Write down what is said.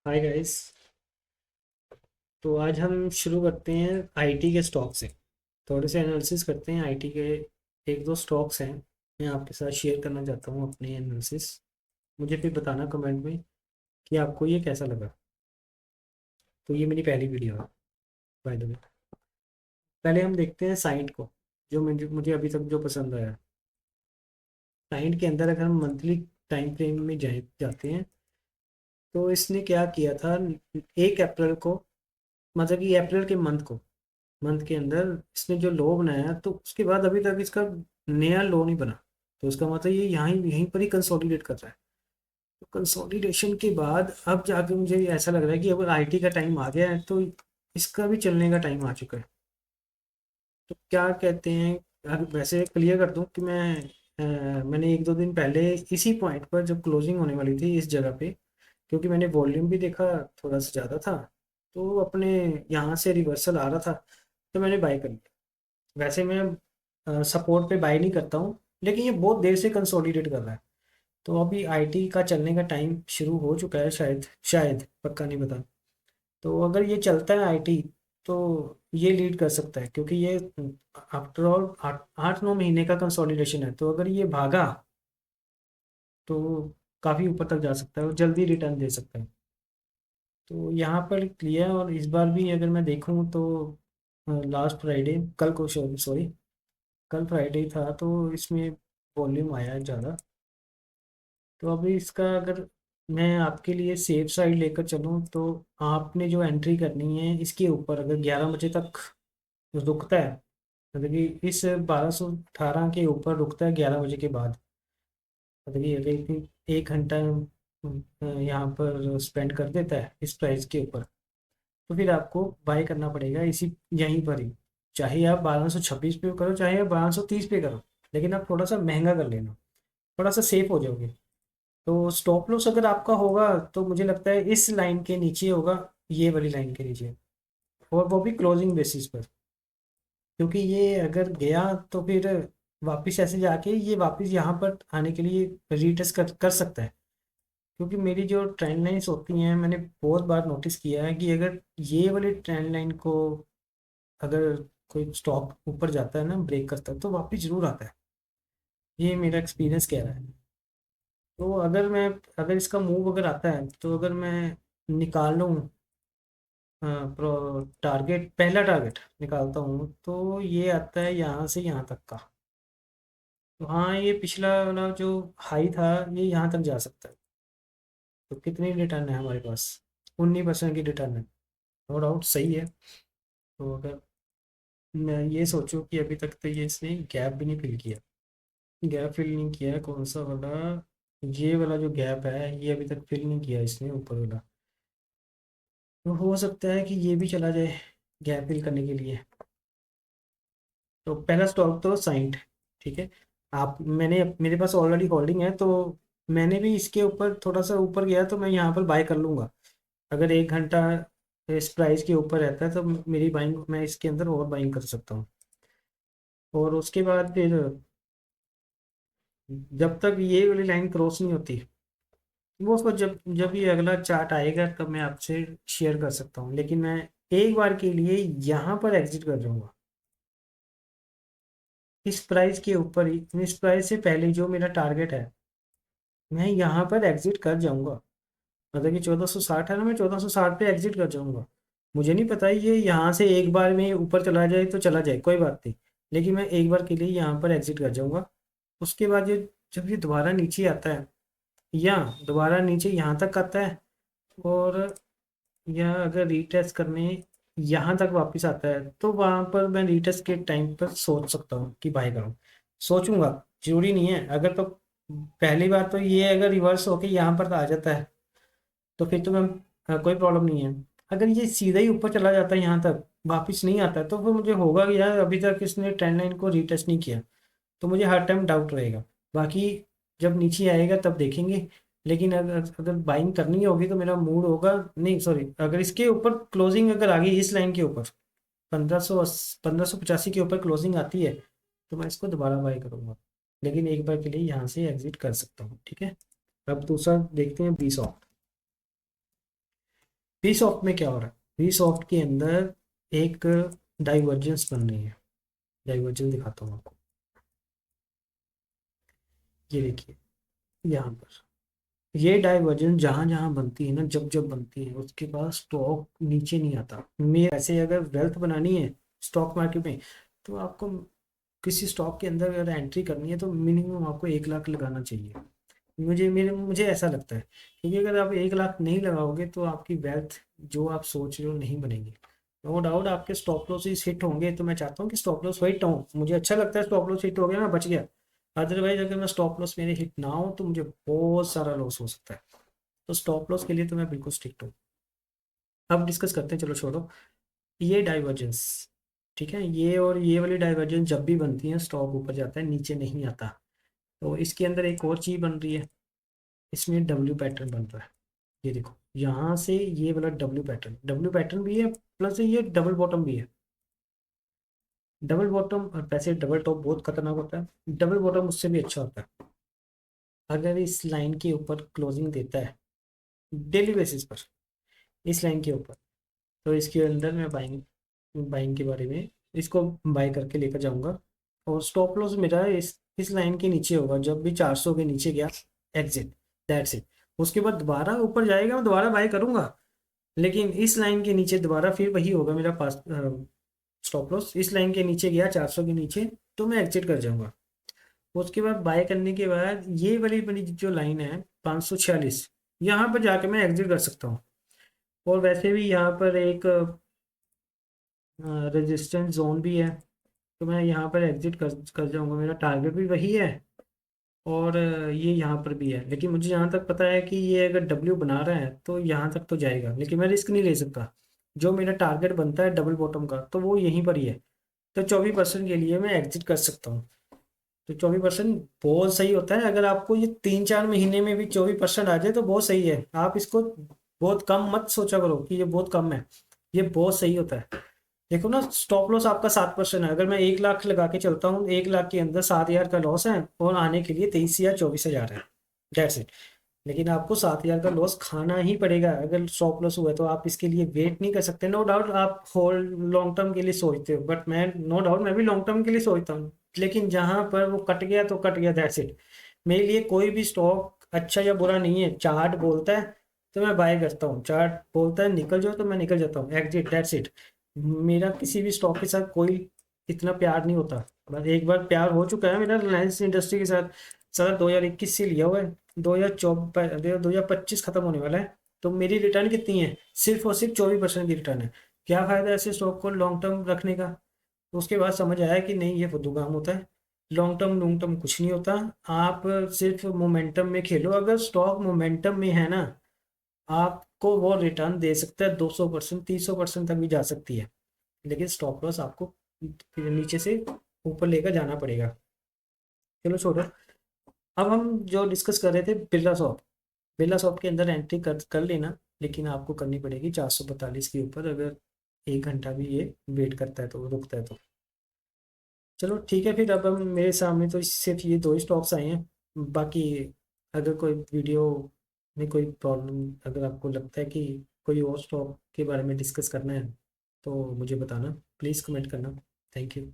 Hi guys. तो आज हम शुरू करते हैं आईटी के स्टॉक से। थोड़े से एनालिसिस करते हैं आईटी के। एक दो स्टॉक्स हैं, मैं आपके साथ शेयर करना चाहता हूँ अपनी एनालिसिस। मुझे फिर बताना कमेंट में कि आपको ये कैसा लगा। तो ये मेरी पहली वीडियो है, बाय द वे। पहले हम देखते हैं साइंट को, जो मुझे मुझे अभी तक जो पसंद आया। साइंट के अंदर अगर हम मंथली टाइम फ्रेम में जाते हैं, तो इसने क्या किया था। 1 अप्रैल को, मतलब कि अप्रैल के मंथ के अंदर इसने जो लो बनाया, तो उसके बाद अभी तक इसका नया लो नहीं बना। तो उसका मतलब ये यहाँ यहीं पर ही कंसोलिडेट कर रहा है। तो कंसोलिडेशन के बाद अब जाके मुझे ऐसा लग रहा है कि अब आईटी का टाइम आ गया है, तो इसका भी चलने का टाइम आ चुका है। तो क्या कहते हैं, वैसे क्लियर कर दूं कि मैंने 1-2 दिन पहले इसी पॉइंट पर जब क्लोजिंग होने वाली थी इस जगह पे, क्योंकि मैंने वॉल्यूम भी देखा थोड़ा सा ज़्यादा था, तो अपने यहाँ से रिवर्सल आ रहा था, तो मैंने बाय कर लिया। वैसे मैं सपोर्ट पे बाय नहीं करता हूँ, लेकिन ये बहुत देर से कंसोलिडेट कर रहा है। तो अभी आईटी का चलने का टाइम शुरू हो चुका है, शायद शायद पक्का नहीं पता। तो अगर ये चलता है आईटी, तो ये लीड कर सकता है, क्योंकि ये आफ्टर ऑल 8-9 महीने का कंसोलिडेशन है। तो अगर ये भागा तो काफ़ी ऊपर तक जा सकता है और जल्दी रिटर्न दे सकता है। तो यहाँ पर क्लियर। और इस बार भी अगर मैं देखूँ तो लास्ट फ्राइडे, कल को, सॉरी, कल फ्राइडे था, तो इसमें वॉल्यूम आया है ज़्यादा। तो अभी इसका अगर मैं आपके लिए सेफ साइड लेकर चलूँ, तो आपने जो एंट्री करनी है इसके ऊपर, अगर 11 बजे तक रुकता है, मतलब कि इस 1218 के ऊपर रुकता है 11 बजे के बाद, मतलब कि अगर 1 घंटा यहाँ पर स्पेंड कर देता है इस प्राइस के ऊपर, तो फिर आपको बाय करना पड़ेगा इसी, यहीं पर ही। चाहे आप 1226 पे करो, चाहे आप 1230 पे करो, लेकिन आप थोड़ा सा महंगा कर लेना, थोड़ा सा सेफ हो जाओगे। तो स्टॉप लॉस अगर आपका होगा, तो मुझे लगता है इस लाइन के नीचे होगा, ये वाली लाइन के नीचे, और वो भी क्लोजिंग बेसिस पर। क्योंकि ये अगर गया तो फिर वापस ऐसे जाके ये वापस यहाँ पर आने के लिए रीटेस्ट कर सकता है। क्योंकि मेरी जो ट्रेंड लाइन्स होती हैं, मैंने बहुत बार नोटिस किया है कि अगर ये वाली ट्रेंड लाइन को, अगर कोई स्टॉक ऊपर जाता है ना, ब्रेक करता है, तो वापस जरूर आता है। ये मेरा एक्सपीरियंस कह रहा है। तो अगर इसका मूव अगर आता है, तो अगर मैं निकाल लूँ टारगेट, पहला टारगेट निकालता हूँ, तो ये आता है यहाँ से यहाँ तक का। तो हाँ, ये पिछला वाला जो हाई था, ये यहाँ तक जा सकता है। तो कितनी रिटर्न है हमारे पास? 19% की रिटर्न है, नो डाउट सही है। तो अगर मैं ये सोचूं कि अभी तक तो ये इसने गैप भी नहीं फिल किया, गैप फिल नहीं किया है, कौन सा वाला, ये वाला जो गैप है, ये अभी तक फिल नहीं किया इसने, ऊपर वाला। तो हो सकता है कि ये भी चला जाए गैप फिल करने के लिए। तो पहला स्टॉक तो साइंट, ठीक है। आप मैंने मेरे पास ऑलरेडी होल्डिंग है, तो मैंने भी इसके ऊपर थोड़ा सा ऊपर गया तो मैं यहाँ पर बाय कर लूँगा। अगर 1 घंटा इस प्राइस के ऊपर रहता है, तो मेरी बाइंग, मैं इसके अंदर और बाइंग कर सकता हूँ। और उसके बाद फिर जब तक ये वाली लाइन क्रॉस नहीं होती, वो उसको जब जब ये अगला चार्ट आएगा तब मैं आपसे शेयर कर सकता हूँ। लेकिन मैं एक बार के लिए यहाँ पर एग्जिट कर जाऊंगा, इस प्राइस के ऊपर ही, इस प्राइस से पहले जो मेरा टारगेट है, मैं यहाँ पर एग्जिट कर जाऊंगा। मतलब कि 1460 है ना, मैं 1460 पे एग्जिट कर जाऊंगा। मुझे नहीं पता ये यहाँ से एक बार में ऊपर चला जाए तो चला जाए, कोई बात नहीं, लेकिन मैं एक बार के लिए यहाँ पर एग्जिट कर जाऊंगा। उसके बाद ये, जब ये दोबारा नीचे आता है, या दोबारा नीचे यहाँ तक आता है, और या अगर रीटेस्ट करने यहाँ तक वापस आता है, तो वहाँ पर मैं रीटेस्ट के टाइम पर सोच सकता हूँ कि बाय करूँ। सोचूंगा, जरूरी नहीं है। अगर तो पहली बात तो ये अगर रिवर्स होके यहाँ पर आ जाता है, तो फिर तो मैं कोई प्रॉब्लम नहीं है। अगर ये सीधा ही ऊपर चला जाता है, यहाँ तक वापस नहीं आता है, तो फिर मुझे होगा कि यार अभी तक इसने ट्रेंड लाइन को रीटेस्ट नहीं किया। तो मुझे हर टाइम डाउट रहेगा। बाकी जब नीचे आएगा तब देखेंगे। लेकिन अगर अगर बाइंग करनी होगी तो मेरा मूड होगा, नहीं सॉरी, अगर इसके ऊपर क्लोजिंग अगर आ गई इस लाइन के ऊपर, 1585 के ऊपर क्लोजिंग आती है, तो मैं इसको दोबारा बाय करूंगा। लेकिन एक बार के लिए यहाँ से एग्जिट कर सकता हूँ, ठीक है। अब दूसरा देखते हैं, 20 ऑफ। वी सॉफ्ट में क्या हो रहा है, वी सॉफ्ट के अंदर एक डाइवर्जेंस बन रही है। डाइवर्जेंस दिखाता हूँ आपको, ये देखिए यहाँ पर, ये डाइवर्जेंस जहाँ जहाँ बनती है ना, जब जब बनती है उसके बाद स्टॉक नीचे नहीं आता। मैं ऐसे अगर वेल्थ बनानी है स्टॉक मार्केट में, तो आपको किसी स्टॉक के अंदर अगर एंट्री करनी है तो मिनिमम आपको 1 लाख लगाना चाहिए। मुझे ऐसा लगता है, क्योंकि अगर आप 1 लाख नहीं लगाओगे तो आपकी वेल्थ जो आप सोच रहे हो नहीं बनेगी। नो डाउट आपके स्टॉप लॉस हिट होंगे, तो मैं चाहता हूँ कि स्टॉप लॉस हिट हो, मुझे अच्छा लगता है स्टॉप लॉस हिट हो गया मैं बच गया। अदरवाइज अगर मैं स्टॉप लॉस मेरे हिट ना हो तो मुझे बहुत सारा लॉस हो सकता है। तो स्टॉप लॉस के लिए तो मैं बिल्कुल स्ट्रिक्ट हूँ। अब डिस्कस करते हैं, चलो छोड़ो ये डाइवर्जेंस। ठीक है, ये और ये वाली डाइवर्जेंस जब भी बनती है स्टॉक ऊपर जाता है नीचे नहीं आता। तो इसके अंदर एक और चीज़ बन रही है, इसमें डब्ल्यू पैटर्न बन रहा है। ये देखो यहाँ से ये वाला डब्ल्यू पैटर्न भी है, प्लस ये डबल बॉटम भी है। डबल बॉटम और वैसे डबल टॉप बहुत खतरनाक होता है, डबल बॉटम उससे भी अच्छा होता है। अगर इस लाइन के ऊपर क्लोजिंग देता है डेली बेसिस पर, इस लाइन के ऊपर, तो इसके अंदर मैं बाइंग बाइंग के बारे में इसको बाय करके लेकर जाऊंगा। और स्टॉप लॉस मेरा इस लाइन के नीचे होगा, जब भी 400 के नीचे गया एग्जिट, दैट्स इट। उसके बाद दोबारा ऊपर जाएगा मैं दोबारा बाय करूंगा, लेकिन इस लाइन के नीचे दोबारा फिर वही होगा मेरा पास। स्टॉप लॉस इस लाइन के नीचे गया 400 के नीचे तो मैं एग्जिट कर जाऊंगा। उसके बाद बाय करने के बाद ये वाली मेरी जो लाइन है 546, यहाँ पर जाके मैं एग्जिट कर सकता हूँ। और वैसे भी यहाँ पर एक रेजिस्टेंस जोन भी है, तो मैं यहाँ पर एग्जिट कर जाऊँगा, मेरा टारगेट भी वही है। और ये यहाँ पर भी है, लेकिन मुझे जहाँ तक पता है कि ये अगर डब्ल्यू बना रहा है तो यहाँ तक तो जाएगा, लेकिन मैं रिस्क नहीं ले सकता। जो मेरा टारगेट बनता है डबल बॉटम का तो वो यहीं पर ही है। तो 24% के लिए मैं एग्जिट कर सकता हूँ। तो 24% बहुत सही होता है, अगर आपको ये 3-4 महीने में भी 24% आ जाए तो बहुत सही है। आप इसको बहुत कम मत सोचा करो कि ये बहुत कम है, ये बहुत सही होता है। देखो ना, स्टॉप लॉस आपका 7% है, अगर मैं 1 लाख लगा के चलता हूँ 1 लाख के अंदर 7 हज़ार का लॉस है और आने के लिए 23 या 24 हज़ार है, डेट्स इट। लेकिन आपको 7 हज़ार का लॉस खाना ही पड़ेगा अगर स्टॉप लॉस हुआ है, तो आप इसके लिए वेट नहीं कर सकते। नो डाउट आप होल्ड लॉन्ग टर्म के लिए सोचते हो, बट मैं नो डाउट मैं भी लॉन्ग टर्म के लिए सोचता हूँ, लेकिन जहां पर वो कट गया तो कट गया, दैट्स इट। मेरे लिए कोई भी स्टॉक अच्छा या बुरा नहीं है, चार्ट बोलता है तो मैं बाय करता हूँ, चार्ट बोलता है निकल जाओ तो मैं निकल जाता हूँ, एग्जिट, दैट्स इट। मेरा किसी भी स्टॉक के साथ कोई इतना प्यार नहीं होता। बस एक बार प्यार हो चुका है मेरा रिलायंस इंडस्ट्री के साथ, सारा 2021 से लिया हुआ है, 2025 खत्म होने वाला है। तो मेरी रिटर्न कितनी है, सिर्फ और सिर्फ 24% की रिटर्न है। क्या फ़ायदा ऐसे स्टॉक को लॉन्ग टर्म रखने का। तो उसके बाद समझ आया कि नहीं, ये फुद्दू काम होता है, लॉन्ग टर्म कुछ नहीं होता। आप सिर्फ मोमेंटम में खेलो, अगर स्टॉक मोमेंटम में है ना, आपको वो रिटर्न दे सकता है 200%, 300% तक भी जा सकती है। लेकिन स्टॉप लॉस आपको नीचे से ऊपर लेकर जाना पड़ेगा। चलो छोड़ो, अब हम जो डिस्कस कर रहे थे बिरला सॉफ्ट, बिरला सॉफ्ट के अंदर एंट्री कर लेना, लेकिन आपको करनी पड़ेगी 442 के ऊपर, अगर 1 घंटा भी ये वेट करता है तो रुकता है तो। चलो ठीक है, फिर अब हम मेरे सामने तो सिर्फ ये 2 ही स्टॉक्स आए हैं। बाकी अगर कोई वीडियो में कोई प्रॉब्लम, अगर आपको लगता है कि कोई और स्टॉक के बारे में डिस्कस करना है तो मुझे बताना, प्लीज़ कमेंट करना। Thank you.